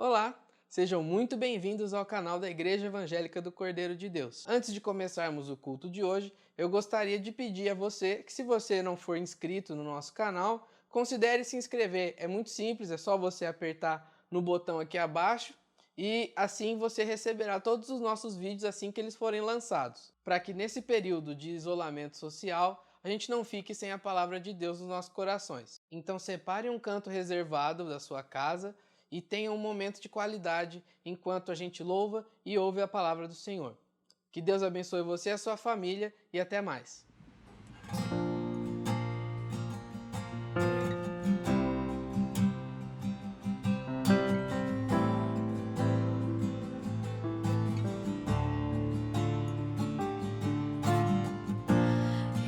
Olá, sejam muito bem-vindos ao canal da Igreja Evangélica do Cordeiro de Deus. Antes de começarmos o culto de hoje, eu gostaria de pedir a você que, se você não for inscrito no nosso canal, considere se inscrever. É muito simples, é só você apertar no botão aqui abaixo e assim você receberá todos os nossos vídeos assim que eles forem lançados, para que nesse período de isolamento social a gente não fique sem a palavra de Deus nos nossos corações. Então separe um canto reservado da sua casa e tenha um momento de qualidade enquanto a gente louva e ouve a palavra do Senhor. Que Deus abençoe você e a sua família e até mais.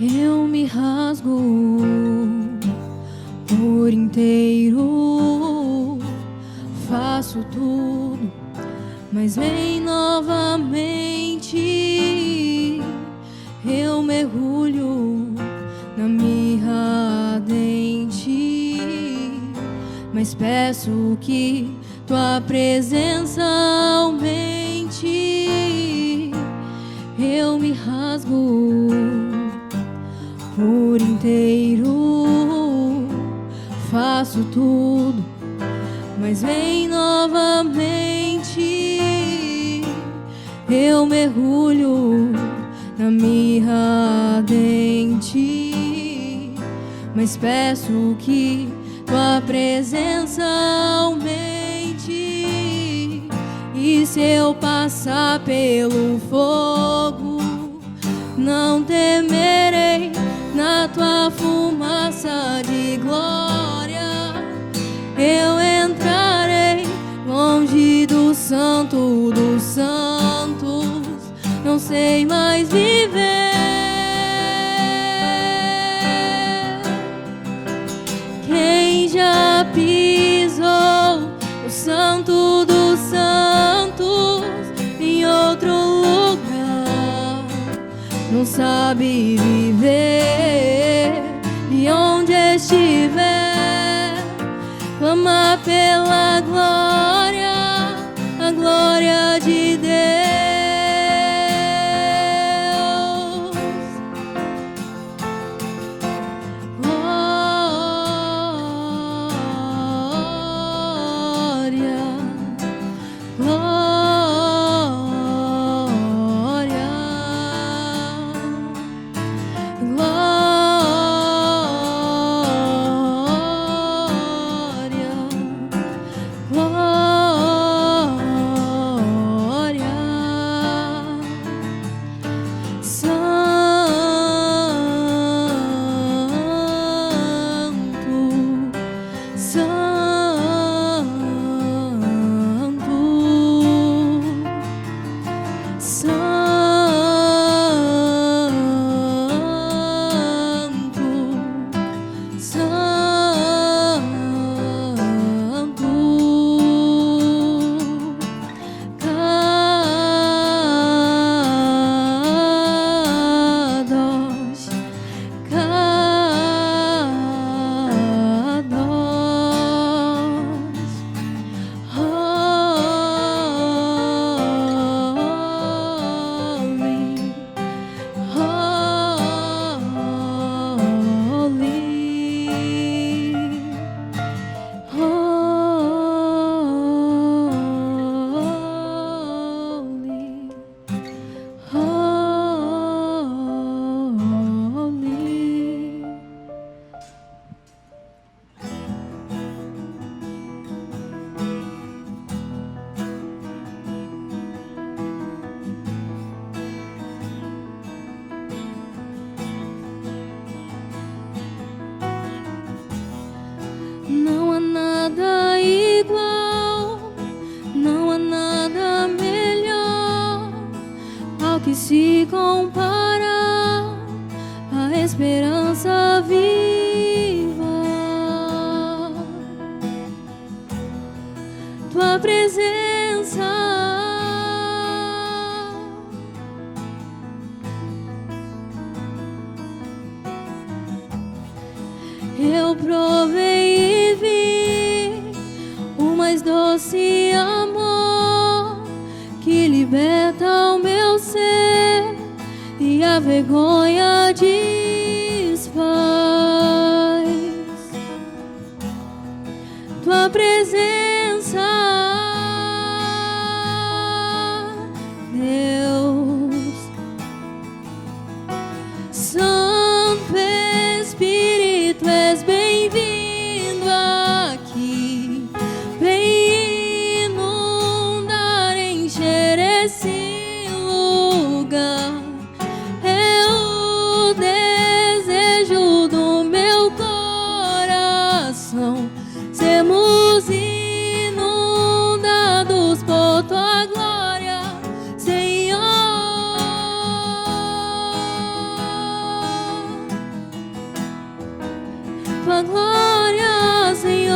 Eu me rasgo por inteiro, faço tudo, mas vem novamente. Eu mergulho na mirra ardente, mas peço que tua presença aumente. Eu me rasgo por inteiro, faço tudo, mas vem novamente. Eu mergulho na mirra ardente, mas peço que tua presença aumente. E se eu passar pelo fogo, não temerei. Na tua fumaça de glória eu entrarei, longe do santo dos santos, não sei mais viver. Quem já pisou o santo dos santos em outro lugar não sabe viver. E onde estiver, clama pela glória, a glória de Deus. Glória, glória, Não há nada igual, não há nada melhor ao que se compara a esperança viva. Tua presença eu provei e vi o mais doce doce amor que liberta o meu ser e a vergonha desfaz. Tua presença, Deus, Santo Espírito, és bem-vindo aqui. Vem inundar, encher esse lugar. É o desejo do meu coração. Sermos inundados por tua glória, Senhor. Tua glória, Senhor.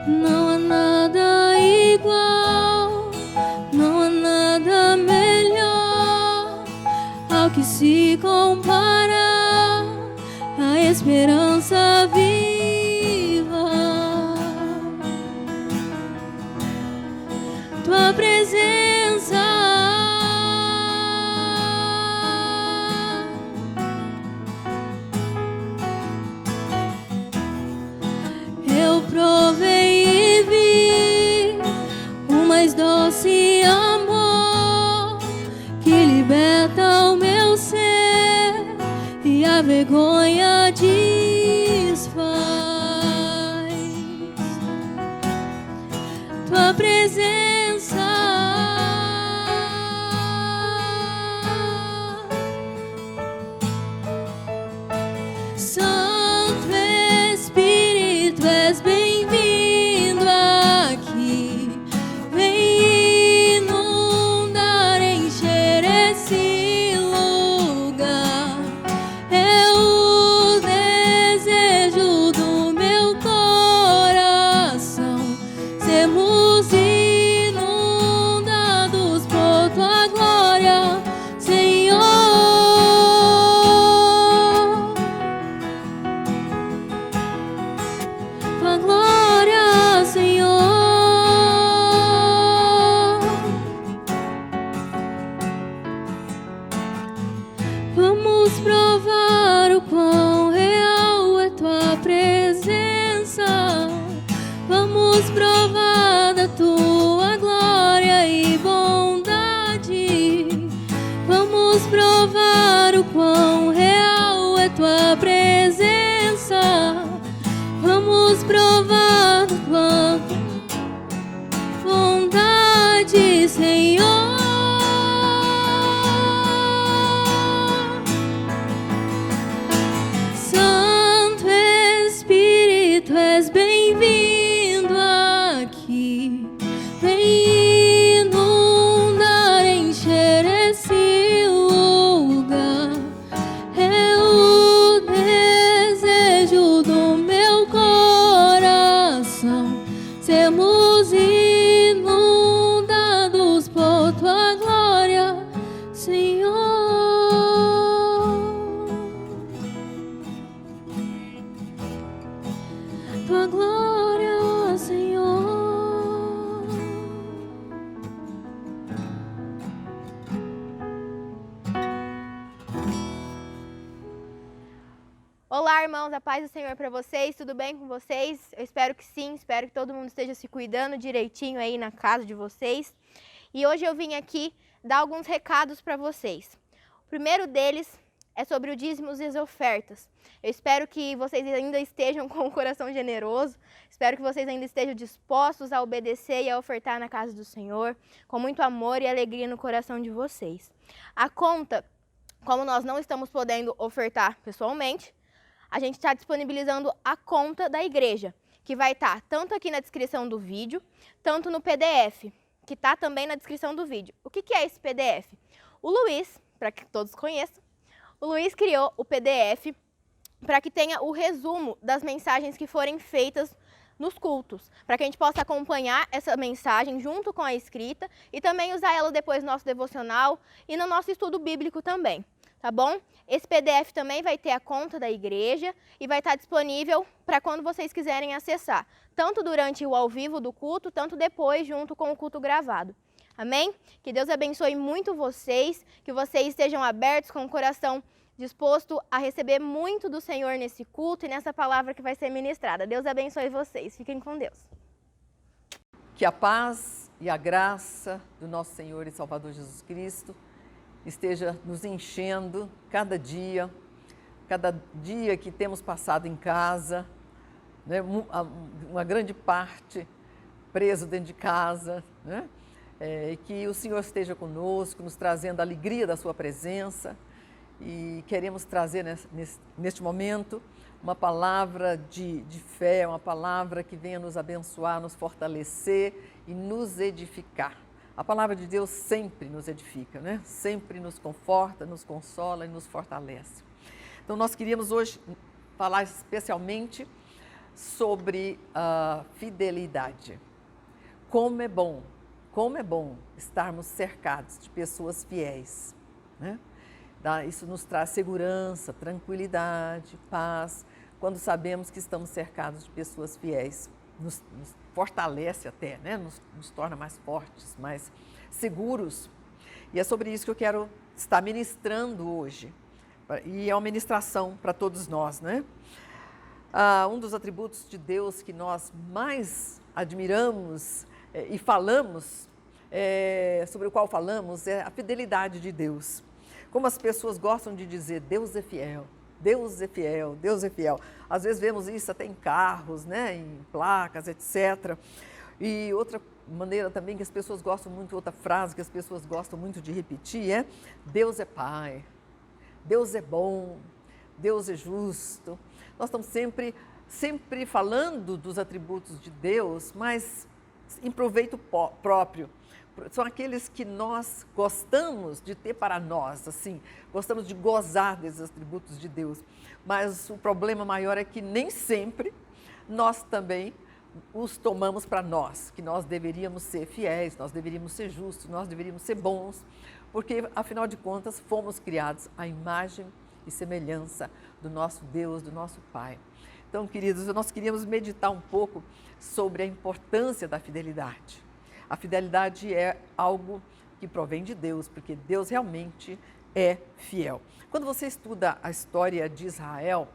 Não há nada igual, não há nada melhor ao que se compara a esperança viva. Tua presença, eu provei e vi o mais doce amor que liberta o meu ser e a vergonha desfaz. Tua presença, Santo Espírito, és bem-vindo aqui. Vem inundar, encher esse lugar. É o desejo do meu coração. Sermos inundados por tua glória, Senhor. Tua glória, Senhor. Vamos provar o quão real é tua presença. Vamos provar da tua glória e bondade. Vamos provar o quão real é tua presença. Vamos provar do tua bondade, Senhor. Santo Espírito, és bem-vindo aqui. Vem inundar, encher esse lugar. É o desejo do meu coração. Sermos inundados por tua glória, Senhor. Tua glória, Senhor. Olá, irmãos, a paz do Senhor para vocês, tudo bem com vocês? Eu espero que sim, espero que todo mundo esteja se cuidando direitinho aí na casa de vocês. E hoje eu vim aqui dar alguns recados para vocês. O primeiro deles é sobre o dízimos e as ofertas. Eu espero que vocês ainda estejam com o coração generoso, espero que vocês ainda estejam dispostos a obedecer e a ofertar na casa do Senhor, com muito amor e alegria no coração de vocês. A conta, como nós não estamos podendo ofertar pessoalmente, a gente está disponibilizando a conta da igreja, que vai estar tanto aqui na descrição do vídeo, tanto no PDF, que está também na descrição do vídeo. O que é esse PDF? O Luiz, para que todos conheçam, o Luiz criou o PDF para que tenha o resumo das mensagens que forem feitas nos cultos, para que a gente possa acompanhar essa mensagem junto com a escrita e também usar ela depois no nosso devocional e no nosso estudo bíblico também. tá bom? Esse PDF também vai ter a conta da igreja e vai estar disponível para quando vocês quiserem acessar, tanto durante o ao vivo do culto, tanto depois junto com o culto gravado. Amém? Que Deus abençoe muito vocês, que vocês estejam abertos com o coração disposto a receber muito do Senhor nesse culto e nessa palavra que vai ser ministrada. Deus abençoe vocês. Fiquem com Deus. Que a paz e a graça do nosso Senhor e Salvador Jesus Cristo esteja nos enchendo cada dia que temos passado em casa, né? Uma grande parte preso dentro de casa, né? E que o Senhor esteja conosco, nos trazendo a alegria da sua presença, e queremos trazer neste momento uma palavra de fé, uma palavra que venha nos abençoar, nos fortalecer e nos edificar. A palavra de Deus sempre nos edifica, né? Sempre nos conforta, nos consola e nos fortalece. Então nós queríamos hoje falar especialmente sobre a fidelidade. Como é bom estarmos cercados de pessoas fiéis, né? Isso nos traz segurança, tranquilidade, paz, quando sabemos que estamos cercados de pessoas fiéis. Nos fortalece até, né? Nos torna mais fortes, mais seguros. E é sobre isso que eu quero estar ministrando hoje. E é uma ministração para todos nós, né? Um dos atributos de Deus que nós mais admiramos e falamos, sobre o qual falamos, é a fidelidade de Deus. Como as pessoas gostam de dizer, Deus é fiel, Deus é fiel, Deus é fiel. Às vezes vemos isso até em carros, né, em placas, etc. E outra maneira também que as pessoas gostam muito, outra frase que as pessoas gostam muito de repetir é, Deus é Pai, Deus é bom, Deus é justo. Nós estamos sempre falando dos atributos de Deus, mas em proveito próprio. São aqueles que nós gostamos de ter para nós, assim, gostamos de gozar desses atributos de Deus. Mas o problema maior é que nem sempre nós também os tomamos para nós, que nós deveríamos ser fiéis, nós deveríamos ser justos, nós deveríamos ser bons, porque, afinal de contas, fomos criados à imagem e semelhança do nosso Deus, do nosso Pai. Então, queridos, nós queríamos meditar um pouco sobre a importância da fidelidade. A fidelidade é algo que provém de Deus, porque Deus realmente é fiel. Quando você estuda a história de Israel,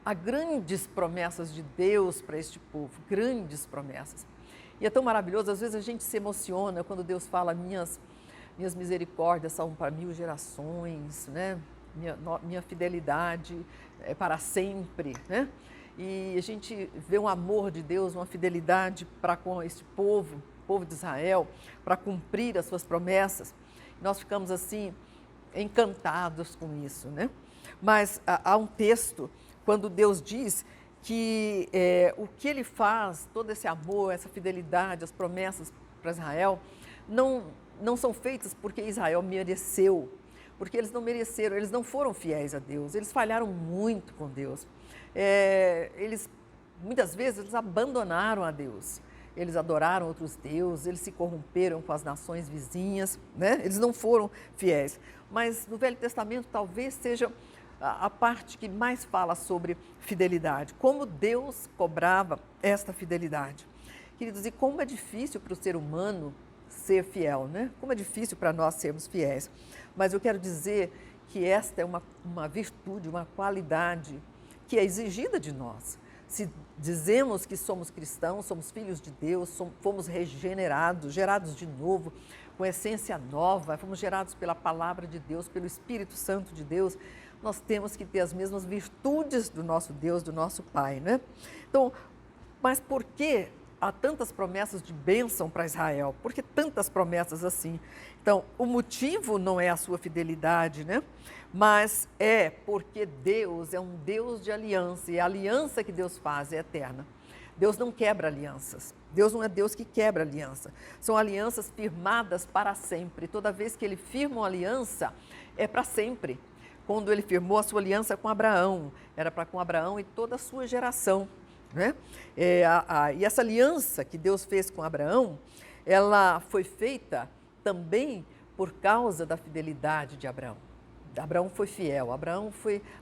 há grandes promessas de Deus para este povo, grandes promessas. E é tão maravilhoso, às vezes a gente se emociona quando Deus fala, minhas misericórdias são para 1000 gerações, né? Minha fidelidade é para sempre, né? E a gente vê um amor de Deus, uma fidelidade para com este povo de Israel, para cumprir as suas promessas. Nós ficamos assim, encantados com isso, né? Mas há um texto, quando Deus diz que o que Ele faz, todo esse amor, essa fidelidade, as promessas para Israel, não são feitas porque Israel mereceu, porque eles não mereceram, eles não foram fiéis a Deus, eles falharam muito com Deus. Muitas vezes, eles abandonaram a Deus. Eles adoraram outros deuses, eles se corromperam com as nações vizinhas, né? Eles não foram fiéis. Mas no Velho Testamento talvez seja a parte que mais fala sobre fidelidade, como Deus cobrava esta fidelidade. Queridos, e como é difícil para o ser humano ser fiel, né? Como é difícil para nós sermos fiéis. Mas eu quero dizer que esta é uma virtude, uma qualidade que é exigida de nós. Se dizemos que somos cristãos, somos filhos de Deus, fomos regenerados, gerados de novo, com essência nova, fomos gerados pela palavra de Deus, pelo Espírito Santo de Deus, nós temos que ter as mesmas virtudes do nosso Deus, do nosso Pai, né? Então, mas por que há tantas promessas de bênção para Israel? Por que tantas promessas assim? Então, o motivo não é a sua fidelidade, né? Mas é porque Deus é um Deus de aliança, e a aliança que Deus faz é eterna. Deus não quebra alianças. Deus não é Deus que quebra aliança. São alianças firmadas para sempre. Toda vez que Ele firma uma aliança, é para sempre. Quando Ele firmou a sua aliança com Abraão, era para com Abraão e toda a sua geração, né? E essa aliança que Deus fez com Abraão, ela foi feita também por causa da fidelidade de Abraão. Abraão foi fiel.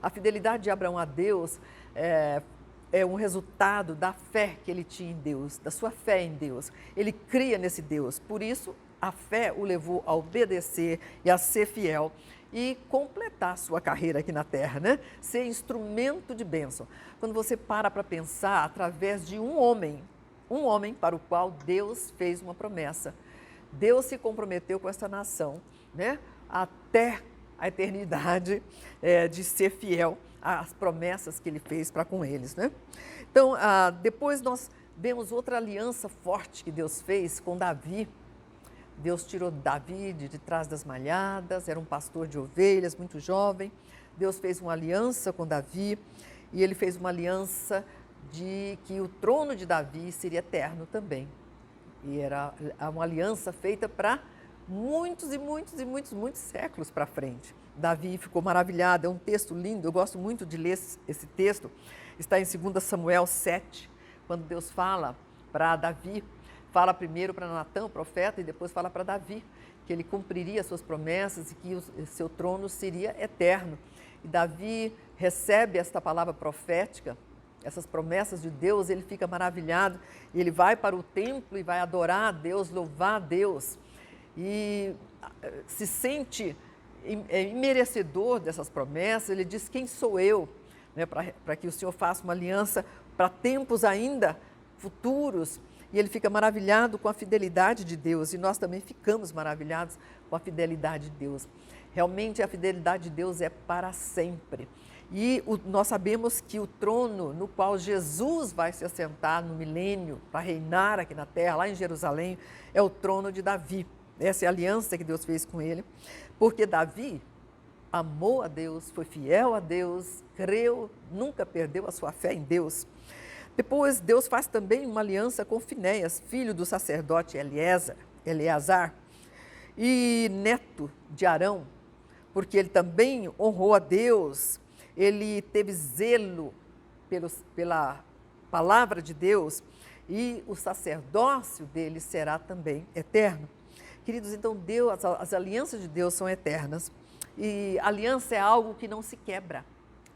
A fidelidade de Abraão a Deus é um resultado da fé que ele tinha em Deus, da sua fé em Deus. Ele cria nesse Deus. Por isso, a fé o levou a obedecer e a ser fiel e completar sua carreira aqui na terra, né? Ser instrumento de bênção. Quando você para pensar através de um homem para o qual Deus fez uma promessa. Deus se comprometeu com essa nação, né? Até a eternidade, de ser fiel às promessas que ele fez para com eles, né? Então, depois nós vemos outra aliança forte que Deus fez com Davi. Deus tirou Davi de trás das malhadas, era um pastor de ovelhas, muito jovem. Deus fez uma aliança com Davi e ele fez uma aliança de que o trono de Davi seria eterno também. E era uma aliança feita para muitos séculos para frente. Davi ficou maravilhado, é um texto lindo, eu gosto muito de ler esse texto. Está em 2 Samuel 7, quando Deus fala para Davi, fala primeiro para Natã, o profeta, e depois fala para Davi, que ele cumpriria as suas promessas e que o seu trono seria eterno. E Davi recebe esta palavra profética, essas promessas de Deus, ele fica maravilhado, e ele vai para o templo e vai adorar a Deus, louvar a Deus, e se sente imerecedor dessas promessas. Ele diz: quem sou eu, né, para que o Senhor faça uma aliança para tempos ainda futuros? E ele fica maravilhado com a fidelidade de Deus, e nós também ficamos maravilhados com a fidelidade de Deus. Realmente a fidelidade de Deus é para sempre. E nós sabemos que o trono no qual Jesus vai se assentar no milênio para reinar aqui na terra, lá em Jerusalém, é o trono de Davi. Essa é a aliança que Deus fez com ele, porque Davi amou a Deus, foi fiel a Deus, creu, nunca perdeu a sua fé em Deus. Depois, Deus faz também uma aliança com Finéias, filho do sacerdote Eleazar, e neto de Arão, porque ele também honrou a Deus, ele teve zelo pela palavra de Deus, e o sacerdócio dele será também eterno. Queridos, então as alianças de Deus são eternas, e aliança é algo que não se quebra.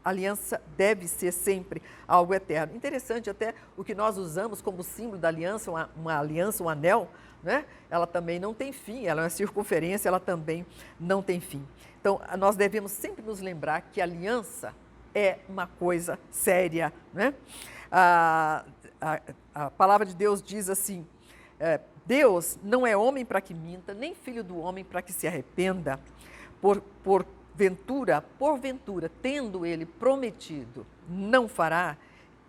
Aliança deve ser sempre algo eterno. Interessante até o que nós usamos como símbolo da aliança, uma aliança, um anel, né? Ela também não tem fim, ela é uma circunferência, ela também não tem fim. Então, nós devemos sempre nos lembrar que aliança é uma coisa séria, né? A palavra de Deus diz assim, Deus não é homem para que minta, nem filho do homem para que se arrependa, porventura, tendo ele prometido, não fará,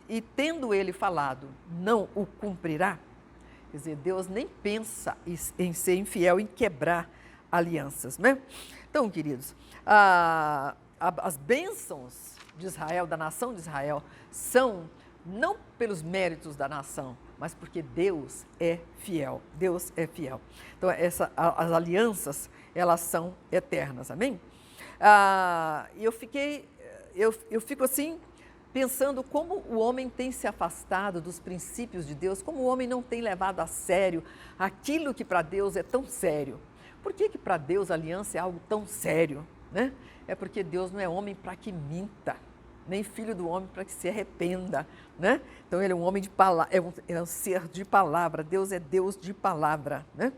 e tendo ele falado, não o cumprirá. Quer dizer, Deus nem pensa em ser infiel, em quebrar alianças, né? Então, queridos, as bênçãos de Israel, da nação de Israel, são não pelos méritos da nação, mas porque Deus é fiel. Deus é fiel. Então, as alianças, elas são eternas, amém? Eu fico assim, pensando como o homem tem se afastado dos princípios de Deus, como o homem não tem levado a sério aquilo que para Deus é tão sério. Por que para Deus a aliança é algo tão sério, né? É porque Deus não é homem para que minta, nem filho do homem para que se arrependa, né? Então ele é um homem de palavra, é um ser de palavra. Deus é Deus de palavra, né?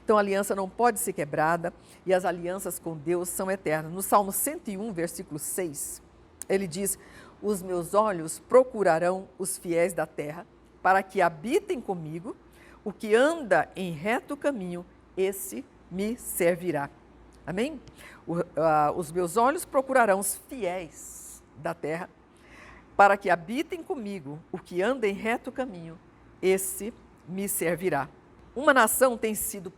Então a aliança não pode ser quebrada e as alianças com Deus são eternas. No Salmo 101, versículo 6, ele diz: os meus olhos procurarão os fiéis da terra, para que habitem comigo. O que anda em reto caminho, esse me servirá. Amém? Os meus olhos procurarão os fiéis da terra, para que habitem comigo. O que anda em reto caminho, esse me servirá. Uma nação tem sido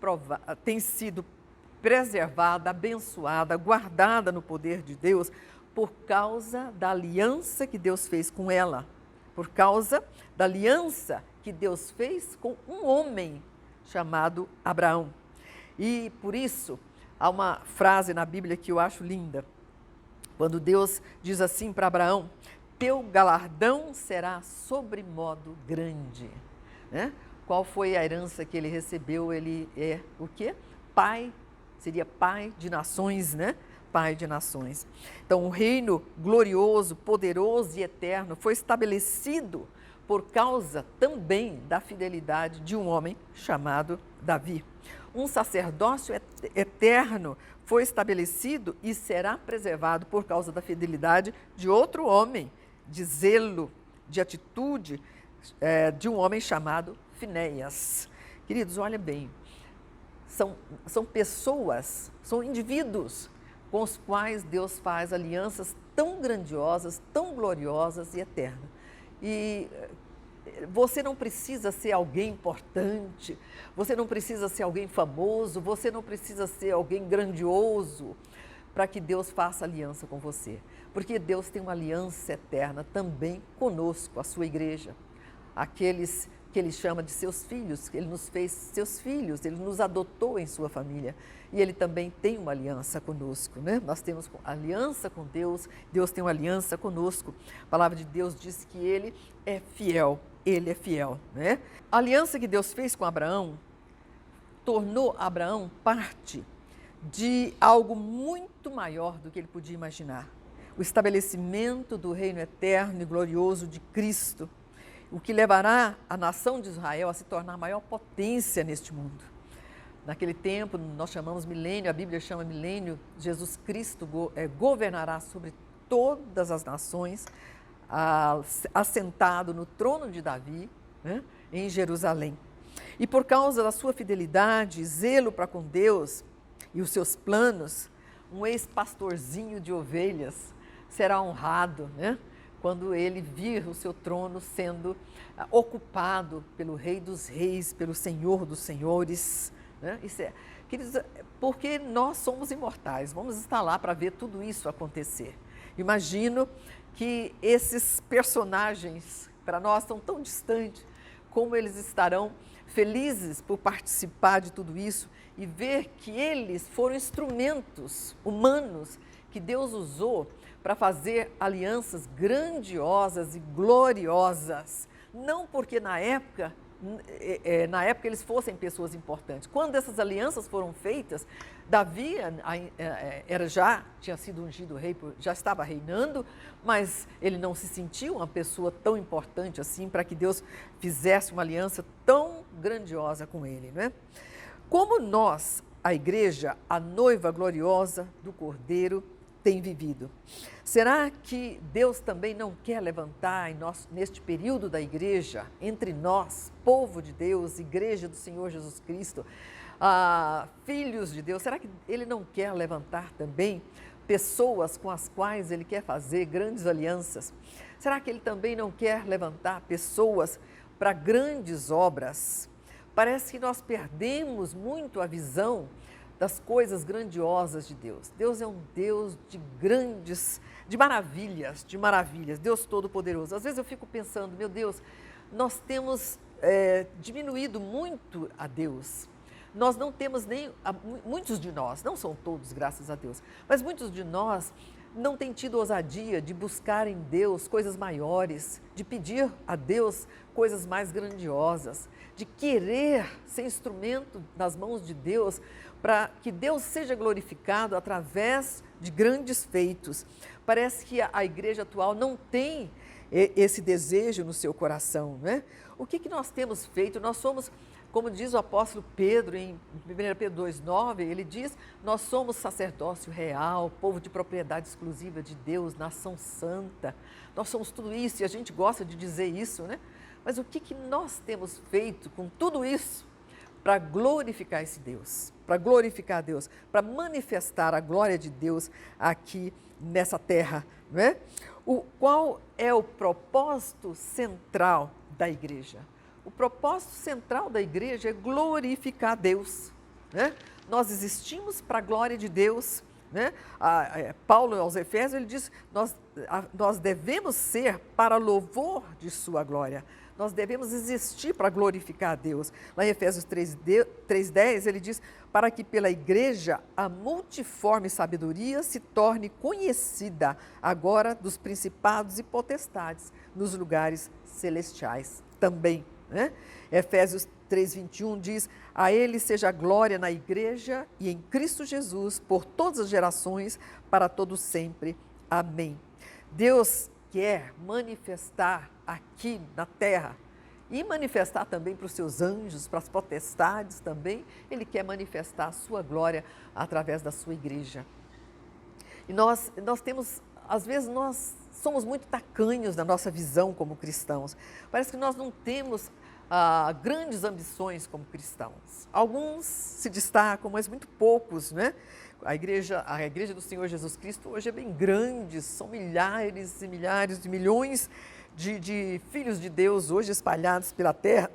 preservada, abençoada, guardada no poder de Deus por causa da aliança que Deus fez com ela, por causa da aliança que Deus fez com um homem chamado Abraão. E por isso, há uma frase na Bíblia que eu acho linda, quando Deus diz assim para Abraão: teu galardão será sobremodo grande, né? Qual foi a herança que ele recebeu? Ele é o quê? Pai, seria pai de nações, né? Pai de nações. Então, o reino glorioso, poderoso e eterno foi estabelecido por causa também da fidelidade de um homem chamado Davi. Um sacerdócio eterno foi estabelecido e será preservado por causa da fidelidade de outro homem, de zelo, de atitude, de um homem chamado Finéias. Queridos, olha bem, são pessoas, são indivíduos com os quais Deus faz alianças tão grandiosas, tão gloriosas e eternas. E você não precisa ser alguém importante, você não precisa ser alguém famoso, você não precisa ser alguém grandioso para que Deus faça aliança com você. Porque Deus tem uma aliança eterna também conosco, a sua igreja. Aqueles que Ele chama de seus filhos, que Ele nos fez seus filhos, Ele nos adotou em sua família. E Ele também tem uma aliança conosco, né? Nós temos aliança com Deus, Deus tem uma aliança conosco. A palavra de Deus diz que Ele é fiel, Ele é fiel, né? A aliança que Deus fez com Abraão tornou Abraão parte de algo muito maior do que ele podia imaginar. O estabelecimento do reino eterno e glorioso de Cristo, o que levará a nação de Israel a se tornar a maior potência neste mundo. Naquele tempo, nós chamamos milênio, a Bíblia chama milênio, Jesus Cristo governará sobre todas as nações, assentado no trono de Davi, né, em Jerusalém. E por causa da sua fidelidade e zelo para com Deus e os seus planos, um ex-pastorzinho de ovelhas será honrado, né, quando ele vir o seu trono sendo ocupado pelo Rei dos Reis, pelo Senhor dos Senhores. Né? Queridos, porque nós somos imortais, vamos estar lá para ver tudo isso acontecer. Imagino que esses personagens, para nós, são tão distantes, como eles estarão felizes por participar de tudo isso e ver que eles foram instrumentos humanos que Deus usou para fazer alianças grandiosas e gloriosas. Não porque na época eles fossem pessoas importantes. Quando essas alianças foram feitas, Davi tinha sido ungido rei, já estava reinando, mas ele não se sentiu uma pessoa tão importante assim para que Deus fizesse uma aliança tão grandiosa com ele, não é? Como nós, a igreja, a noiva gloriosa do Cordeiro, tem vivido? Será que Deus também não quer levantar neste período da igreja, entre nós, povo de Deus, igreja do Senhor Jesus Cristo, filhos de Deus, será que Ele não quer levantar também pessoas com as quais Ele quer fazer grandes alianças? Será que Ele também não quer levantar pessoas para grandes obras? Parece que nós perdemos muito a visão das coisas grandiosas de Deus. Deus é um Deus de maravilhas, Deus Todo-Poderoso. Às vezes eu fico pensando, meu Deus, nós temos diminuído muito a Deus. Nós não temos muitos de nós, não são todos, graças a Deus, mas muitos de nós não têm tido ousadia de buscar em Deus coisas maiores, de pedir a Deus coisas mais grandiosas, de querer ser instrumento nas mãos de Deus para que Deus seja glorificado através de grandes feitos. Parece que a igreja atual não tem esse desejo no seu coração, né? O que nós temos feito? Nós somos, como diz o apóstolo Pedro em 1 Pedro 2,9, ele diz, nós somos sacerdócio real, povo de propriedade exclusiva de Deus, nação santa. Nós somos tudo isso e a gente gosta de dizer isso, né? Mas o que nós temos feito com tudo isso para glorificar esse Deus, para glorificar a Deus, para manifestar a glória de Deus aqui nessa terra, não é? Qual é o propósito central da igreja? O propósito central da igreja é glorificar Deus, né? Nós existimos para a glória de Deus, né? Paulo aos Efésios, ele diz, nós devemos ser para louvor de sua glória. Nós devemos existir para glorificar a Deus. Lá em Efésios 3,10, ele diz, para que pela igreja a multiforme sabedoria se torne conhecida agora dos principados e potestades nos lugares celestiais também, né? Efésios 3:21 diz: a Ele seja glória na igreja e em Cristo Jesus por todas as gerações, para todos sempre. Amém. Deus quer manifestar aqui na terra e manifestar também para os seus anjos, para as potestades também. Ele quer manifestar a sua glória através da sua igreja. E nós temos, às vezes nós somos muito tacanhos na nossa visão como cristãos. Parece que nós não temos grandes ambições como cristãos. Alguns se destacam, mas muito poucos, né? A igreja do Senhor Jesus Cristo hoje é bem grande, são milhares e milhares de milhões de filhos de Deus hoje espalhados pela terra,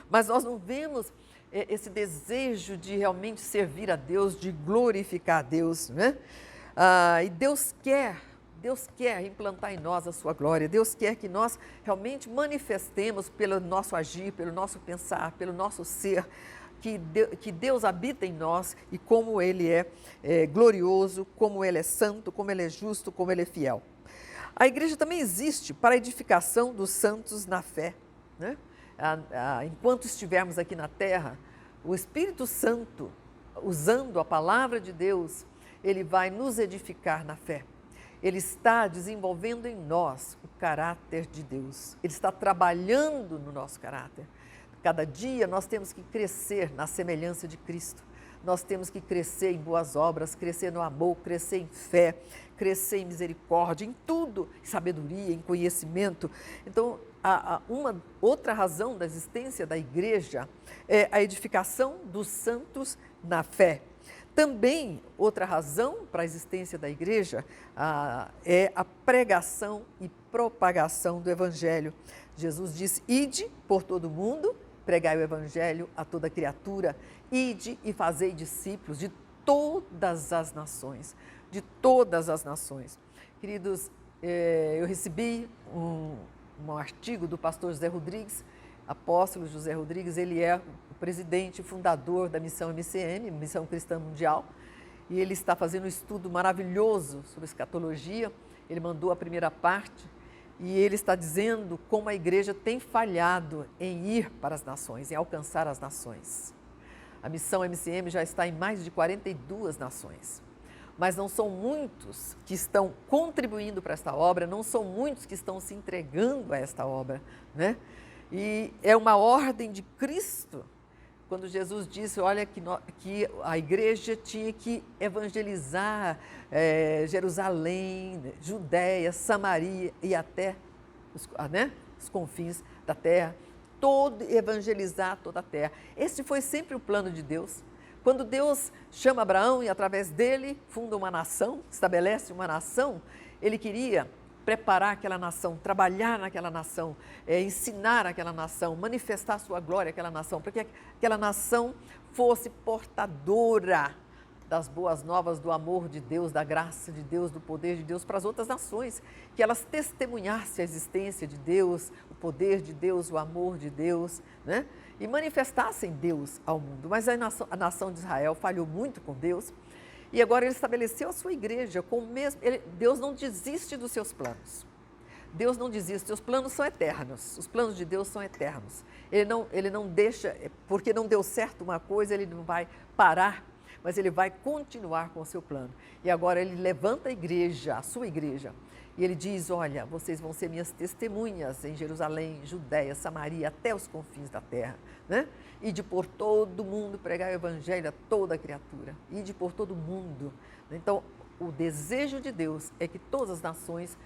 mas nós não vemos esse desejo de realmente servir a Deus, de glorificar a Deus, né? E Deus quer implantar em nós a sua glória. Deus quer que nós realmente manifestemos pelo nosso agir, pelo nosso pensar, pelo nosso ser, que Deus habita em nós e como Ele é glorioso, como Ele é santo, como Ele é justo, como Ele é fiel. A igreja também existe para a edificação dos santos na fé, né? Enquanto estivermos aqui na terra, o Espírito Santo, usando a palavra de Deus, Ele vai nos edificar na fé. Ele está desenvolvendo em nós o caráter de Deus. Ele está trabalhando no nosso caráter. Cada dia nós temos que crescer na semelhança de Cristo. Nós temos que crescer em boas obras, crescer no amor, crescer em fé, crescer em misericórdia, em tudo, em sabedoria, em conhecimento. Então, uma outra razão da existência da igreja é a edificação dos santos na fé. Também, outra razão para a existência da igreja é a pregação e propagação do Evangelho. Jesus disse: ide por todo o mundo, pregai o Evangelho a toda criatura, ide e fazei discípulos de todas as nações, de todas as nações. Queridos, eu recebi um artigo do pastor José Rodrigues, apóstolo José Rodrigues. Ele é o presidente e fundador da Missão MCM, Missão Cristã Mundial, e ele está fazendo um estudo maravilhoso sobre escatologia. Ele mandou a primeira parte e ele está dizendo como a igreja tem falhado em ir para as nações, em alcançar as nações. A Missão MCM já está em mais de 42 nações, mas não são muitos que estão contribuindo para esta obra, não são muitos que estão se entregando a esta obra, né? E é uma ordem de Cristo, quando Jesus disse, olha, que a igreja tinha que evangelizar Jerusalém, Judéia, Samaria e até os confins da terra, evangelizar toda a terra. Esse foi sempre o plano de Deus. Quando Deus chama Abraão e através dele funda uma nação, estabelece uma nação, ele queria preparar aquela nação, trabalhar naquela nação, ensinar aquela nação, manifestar a sua glória àquela nação, para que aquela nação fosse portadora das boas novas, do amor de Deus, da graça de Deus, do poder de Deus para as outras nações, que elas testemunhassem a existência de Deus, o poder de Deus, o amor de Deus, né? E manifestassem Deus ao mundo. Mas a nação de Israel falhou muito com Deus. E agora ele estabeleceu a sua igreja com o mesmo... Deus não desiste dos seus planos. Deus não desiste, seus planos são eternos. Os planos de Deus são eternos. Ele não deixa, porque não deu certo uma coisa, ele não vai parar, mas ele vai continuar com o seu plano. E agora ele levanta a igreja, a sua igreja, e ele diz, olha, vocês vão ser minhas testemunhas em Jerusalém, Judéia, Samaria, até os confins da terra, né? Ide por todo mundo, pregar o evangelho a toda criatura. Ide por todo mundo. Então, o desejo de Deus é que todas as nações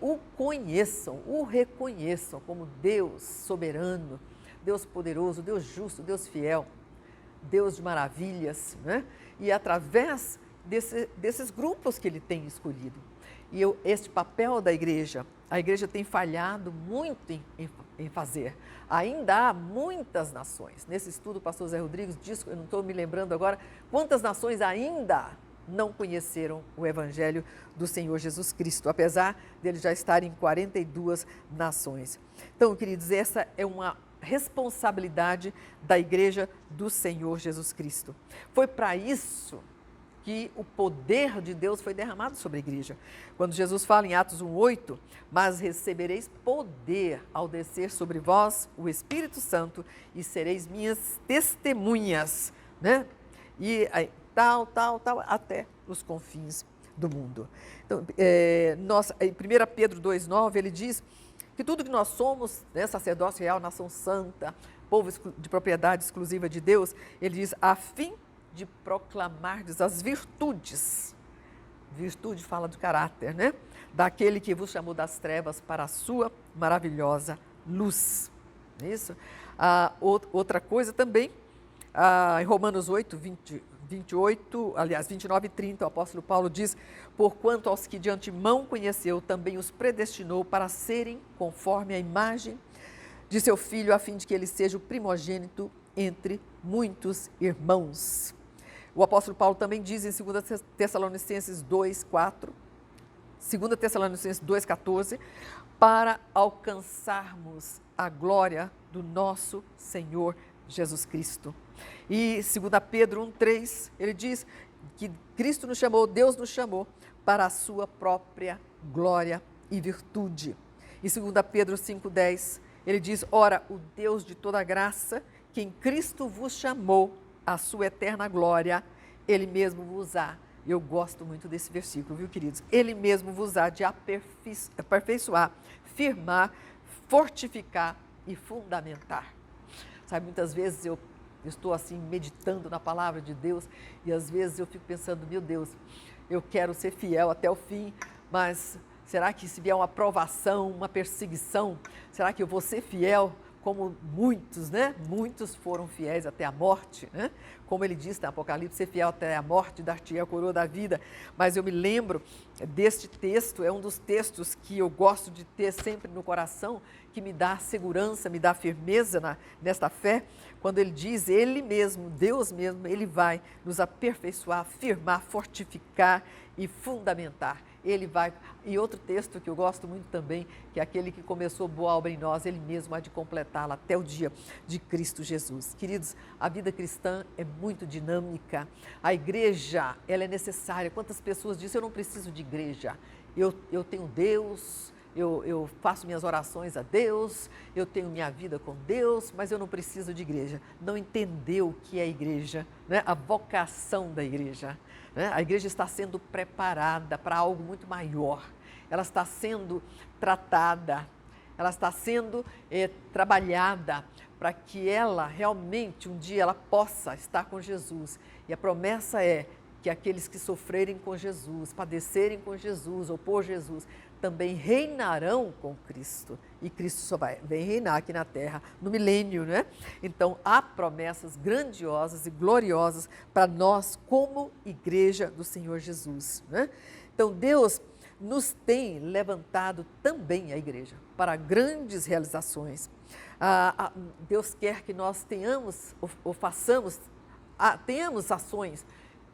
o conheçam, o reconheçam como Deus soberano, Deus poderoso, Deus justo, Deus fiel, Deus de maravilhas, né? E através desses grupos que Ele tem escolhido. E este papel da igreja, a igreja tem falhado muito em fazer. Ainda há muitas nações. Nesse estudo, o pastor Zé Rodrigues diz, eu não estou me lembrando agora, quantas nações ainda não conheceram o Evangelho do Senhor Jesus Cristo, apesar dele já estar em 42 nações. Então, queridos, essa é uma responsabilidade da igreja do Senhor Jesus Cristo. Foi para isso que o poder de Deus foi derramado sobre a igreja. Quando Jesus fala em Atos 1:8, mas recebereis poder ao descer sobre vós o Espírito Santo e sereis minhas testemunhas, né? E aí, tal, até os confins do mundo. Então, em 1 Pedro 2,9, ele diz que tudo que nós somos, né, sacerdócio real, nação santa, povo de propriedade exclusiva de Deus, ele diz, a fim de proclamardes as virtudes. Virtude fala do caráter, né? Daquele que vos chamou das trevas para a sua maravilhosa luz. Isso. Outra coisa também, em Romanos 29 e 30, o apóstolo Paulo diz, porquanto aos que de antemão conheceu, também os predestinou para serem conforme a imagem de seu Filho, a fim de que ele seja o primogênito entre muitos irmãos. O apóstolo Paulo também diz em 2 Tessalonicenses 2:4, 2 Tessalonicenses 2:14, para alcançarmos a glória do nosso Senhor Jesus Cristo. E 2 Pedro 1:3, ele diz que Cristo nos chamou, Deus nos chamou para a sua própria glória e virtude. E 2 Pedro 5:10, ele diz, ora, o Deus de toda graça, que em Cristo vos chamou à sua eterna glória, Ele mesmo vos há. Eu gosto muito desse versículo, viu, queridos? Ele mesmo vos há de aperfeiçoar, firmar, fortificar e fundamentar. Sabe, muitas vezes eu estou assim meditando na palavra de Deus e às vezes eu fico pensando, meu Deus, eu quero ser fiel até o fim, mas será que se vier uma provação, uma perseguição, será que eu vou ser fiel como muitos, né? Muitos foram fiéis até a morte, né? Como ele diz no Apocalipse, ser fiel até a morte, dar-te a coroa da vida. Mas eu me lembro deste texto, é um dos textos que eu gosto de ter sempre no coração, que me dá segurança, me dá firmeza nesta fé, quando ele diz, ele mesmo, Deus mesmo, ele vai nos aperfeiçoar, firmar, fortificar e fundamentar. Ele vai, e outro texto que eu gosto muito também, que é aquele que começou boa obra em nós, ele mesmo há de completá-la até o dia de Cristo Jesus. Queridos, a vida cristã é muito dinâmica, a igreja, ela é necessária. Quantas pessoas dizem, eu não preciso de igreja, eu tenho Deus, eu faço minhas orações a Deus, eu tenho minha vida com Deus, mas eu não preciso de igreja. Não entendeu o que é a igreja, né? A vocação da igreja. A igreja está sendo preparada para algo muito maior, ela está sendo tratada, ela está sendo trabalhada para que ela realmente um dia ela possa estar com Jesus. E a promessa é que aqueles que sofrerem com Jesus, padecerem com Jesus ou por Jesus, também reinarão com Cristo. E Cristo só vem reinar aqui na terra no milênio, né? Então, há promessas grandiosas e gloriosas para nós como igreja do Senhor Jesus, né? Então, Deus nos tem levantado também a igreja para grandes realizações. Deus quer que nós tenhamos ou façamos, tenhamos ações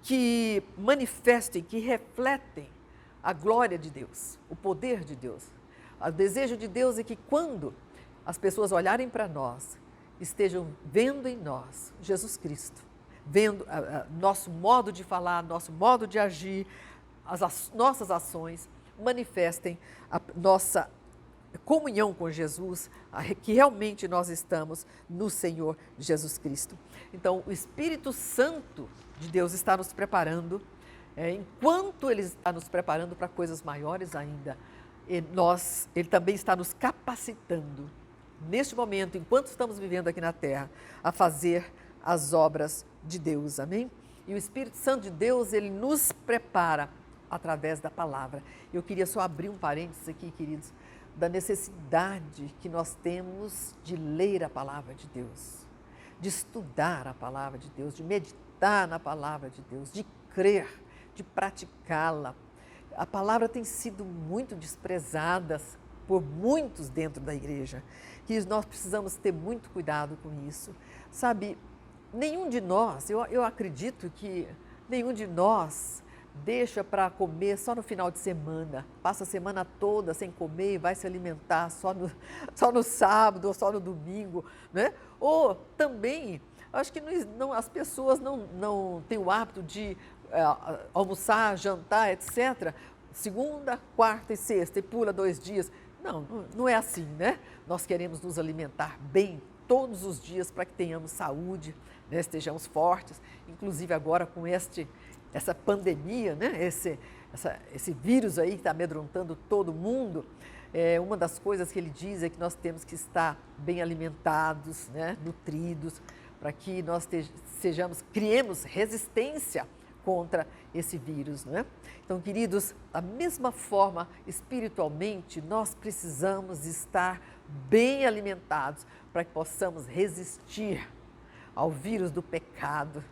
que manifestem, que refletem a glória de Deus, o poder de Deus. O desejo de Deus é que quando as pessoas olharem para nós, estejam vendo em nós Jesus Cristo, vendo nosso modo de falar, nosso modo de agir, as nossas ações, manifestem a nossa comunhão com Jesus, que realmente nós estamos no Senhor Jesus Cristo. Então, o Espírito Santo de Deus está nos preparando, enquanto Ele está nos preparando para coisas maiores ainda, Ele também está nos capacitando, neste momento, enquanto estamos vivendo aqui na terra, a fazer as obras de Deus, amém? E o Espírito Santo de Deus, Ele nos prepara através da palavra. Eu queria só abrir um parênteses aqui, queridos, da necessidade que nós temos de ler a palavra de Deus, de estudar a palavra de Deus, de meditar na palavra de Deus, de crer, de praticá-la. A palavra tem sido muito desprezada por muitos dentro da igreja, que nós precisamos ter muito cuidado com isso. Sabe, nenhum de nós, eu acredito que nenhum de nós deixa para comer só no final de semana, passa a semana toda sem comer e vai se alimentar só no sábado ou só no domingo, né? Ou também, acho que as pessoas não têm o hábito de almoçar, jantar, etc., segunda, quarta e sexta, e pula 2 dias. Não é assim, né? Nós queremos nos alimentar bem todos os dias para que tenhamos saúde, né? Estejamos fortes, inclusive agora com essa pandemia, né? Esse vírus aí que está amedrontando todo mundo. Uma das coisas que ele diz é que nós temos que estar bem alimentados, né? Nutridos, para que nós criemos resistência contra esse vírus, né? Então, queridos, da mesma forma, espiritualmente, nós precisamos estar bem alimentados para que possamos resistir ao vírus do pecado,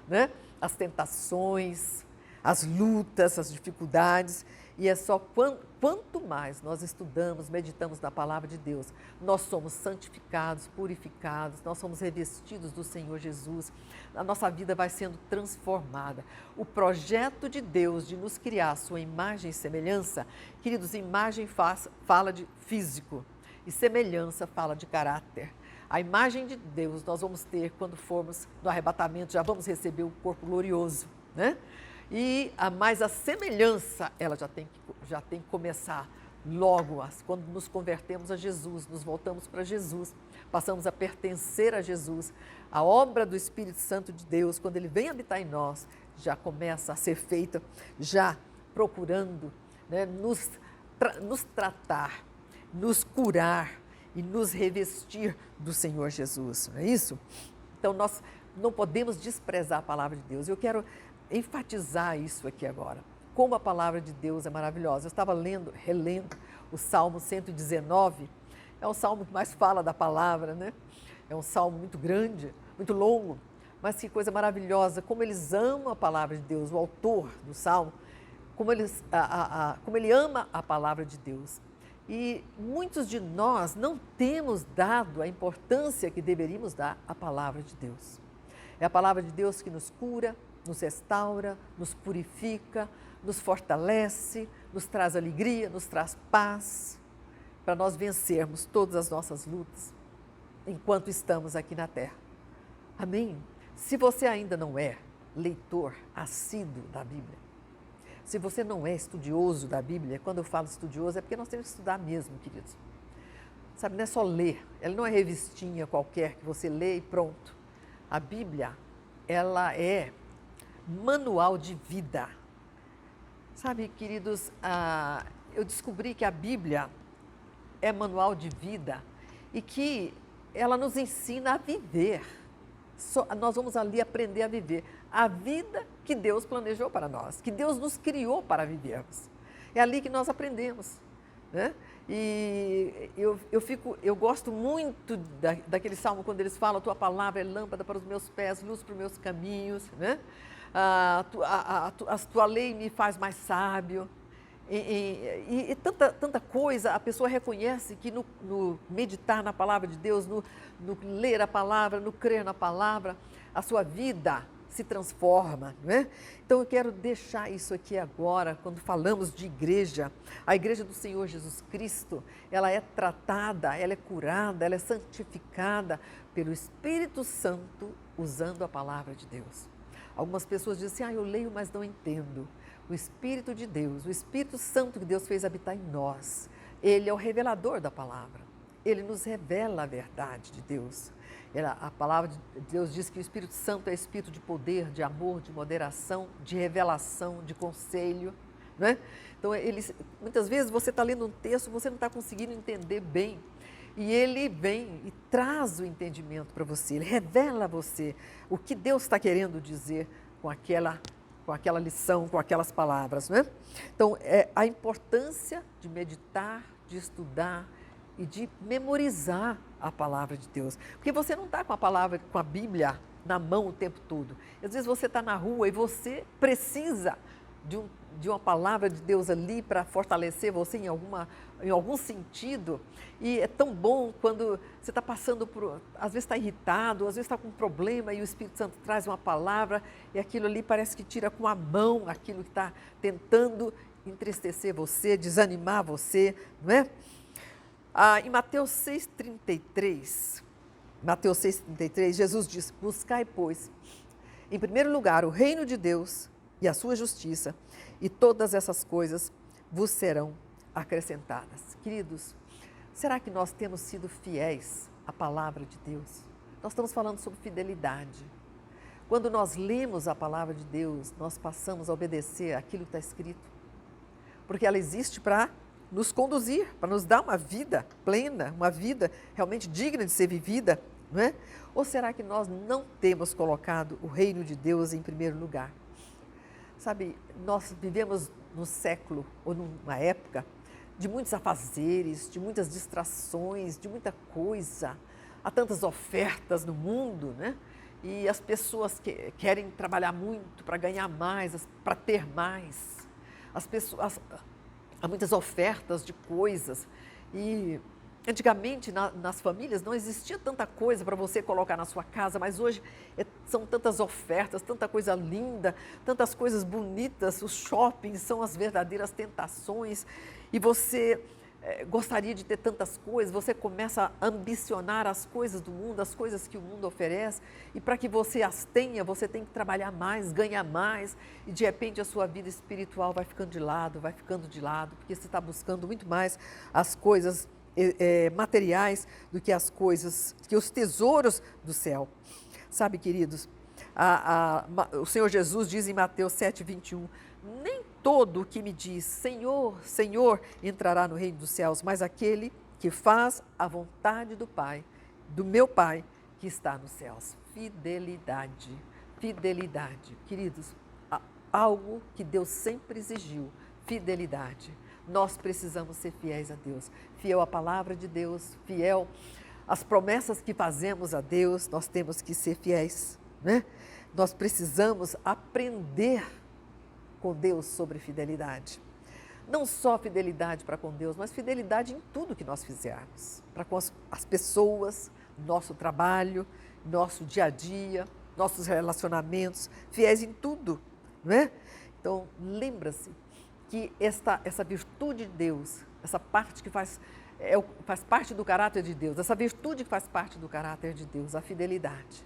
né? As tentações, as lutas, as dificuldades. E é só quanto mais nós estudamos, meditamos na palavra de Deus, nós somos santificados, purificados, nós somos revestidos do Senhor Jesus, a nossa vida vai sendo transformada. O projeto de Deus de nos criar a sua imagem e semelhança, queridos, imagem fala de físico e semelhança fala de caráter. A imagem de Deus nós vamos ter quando formos no arrebatamento, já vamos receber o corpo glorioso, né? Mas a semelhança, ela já tem que começar logo, quando nos convertemos a Jesus, nos voltamos para Jesus, passamos a pertencer a Jesus. A obra do Espírito Santo de Deus, quando ele vem habitar em nós, já começa a ser feita, já procurando, né, nos tratar, nos curar e nos revestir do Senhor Jesus, não é isso? Então, nós não podemos desprezar a palavra de Deus. Eu quero enfatizar isso aqui agora, como a palavra de Deus é maravilhosa. Eu estava relendo o Salmo 119, é o salmo que mais fala da palavra, né? É um salmo muito grande, muito longo, mas que coisa maravilhosa, como eles amam a palavra de Deus, o autor do salmo, como ele ama a palavra de Deus. E muitos de nós não temos dado a importância que deveríamos dar à palavra de Deus. É a palavra de Deus que nos cura, nos restaura, nos purifica, nos fortalece, nos traz alegria, nos traz paz, para nós vencermos todas as nossas lutas enquanto estamos aqui na terra. Amém? Se você ainda não é leitor assíduo da Bíblia, se você não é estudioso da Bíblia, quando eu falo estudioso é porque nós temos que estudar mesmo, queridos. Sabe, não é só ler, ela não é revistinha qualquer que você lê e pronto. A Bíblia, ela é manual de vida. Sabe, queridos, eu descobri que a Bíblia é manual de vida e que ela nos ensina a viver. Nós vamos ali aprender a viver a vida que Deus planejou para nós, que Deus nos criou para vivermos. É ali que nós aprendemos, né? E eu gosto muito daquele salmo quando eles falam: tua palavra é lâmpada para os meus pés, luz para os meus caminhos, né? A tua lei me faz mais sábio. E tanta coisa, a pessoa reconhece que no meditar na palavra de Deus, no ler a palavra, no crer na palavra, a sua vida se transforma, não é? Então eu quero deixar isso aqui agora, quando falamos de igreja, a igreja do Senhor Jesus Cristo, ela é tratada, ela é curada, ela é santificada pelo Espírito Santo, usando a palavra de Deus. Algumas pessoas dizem assim: eu leio, mas não entendo. O Espírito de Deus, o Espírito Santo que Deus fez habitar em nós, ele é o revelador da palavra. Ele nos revela a verdade de Deus. A palavra de Deus diz que o Espírito Santo é espírito de poder, de amor, de moderação, de revelação, de conselho, não é? Então, muitas vezes você está lendo um texto, você não está conseguindo entender bem, e ele vem e traz o entendimento para você, ele revela a você o que Deus está querendo dizer com aquela lição, com aquelas palavras, não é? Então, a importância de meditar, de estudar e de memorizar a palavra de Deus. Porque você não está com a Bíblia na mão o tempo todo. Às vezes você está na rua e você precisa de uma palavra de Deus ali para fortalecer você em algum sentido. E é tão bom quando você está passando às vezes está irritado, às vezes está com um problema e o Espírito Santo traz uma palavra e aquilo ali parece que tira com a mão aquilo que está tentando entristecer você, desanimar você, não é? Em Mateus 6,33, Jesus diz: buscai, pois, em primeiro lugar, o reino de Deus e a sua justiça, e todas essas coisas vos serão acrescentadas. Queridos, será que nós temos sido fiéis à palavra de Deus? Nós estamos falando sobre fidelidade. Quando nós lemos a palavra de Deus, nós passamos a obedecer aquilo que está escrito, porque ela existe para nos conduzir, para nos dar uma vida plena, uma vida realmente digna de ser vivida, não é? Ou será que nós não temos colocado o reino de Deus em primeiro lugar? Sabe, nós vivemos num século ou numa época de muitos afazeres, de muitas distrações, de muita coisa. Há tantas ofertas no mundo, né? E as pessoas querem trabalhar muito para ganhar mais, para ter mais. Há muitas ofertas de coisas. E antigamente nas famílias não existia tanta coisa para você colocar na sua casa, mas hoje são tantas ofertas, tanta coisa linda, tantas coisas bonitas. Os shoppings são as verdadeiras tentações e você gostaria de ter tantas coisas, você começa a ambicionar as coisas do mundo, as coisas que o mundo oferece, e para que você as tenha, você tem que trabalhar mais, ganhar mais, e de repente a sua vida espiritual vai ficando de lado, porque você está buscando muito mais as coisas materiais do que as coisas, que os tesouros do céu. Sabe, queridos, o Senhor Jesus diz em Mateus 7:21, nem todo o que me diz, Senhor, Senhor, entrará no reino dos céus, mas aquele que faz a vontade do Pai, do meu Pai, que está nos céus. Fidelidade, fidelidade. Queridos, algo que Deus sempre exigiu, fidelidade. Nós precisamos ser fiéis a Deus, fiel à palavra de Deus, fiel às promessas que fazemos a Deus, nós temos que ser fiéis, né? Nós precisamos aprender com Deus sobre fidelidade. Não só fidelidade para com Deus, mas fidelidade em tudo que nós fizermos. Para com as pessoas, nosso trabalho, nosso dia a dia, nossos relacionamentos, fiéis em tudo, não é? Então, lembra-se que essa virtude de Deus, essa parte que faz parte do caráter de Deus, essa virtude que faz parte do caráter de Deus, a fidelidade,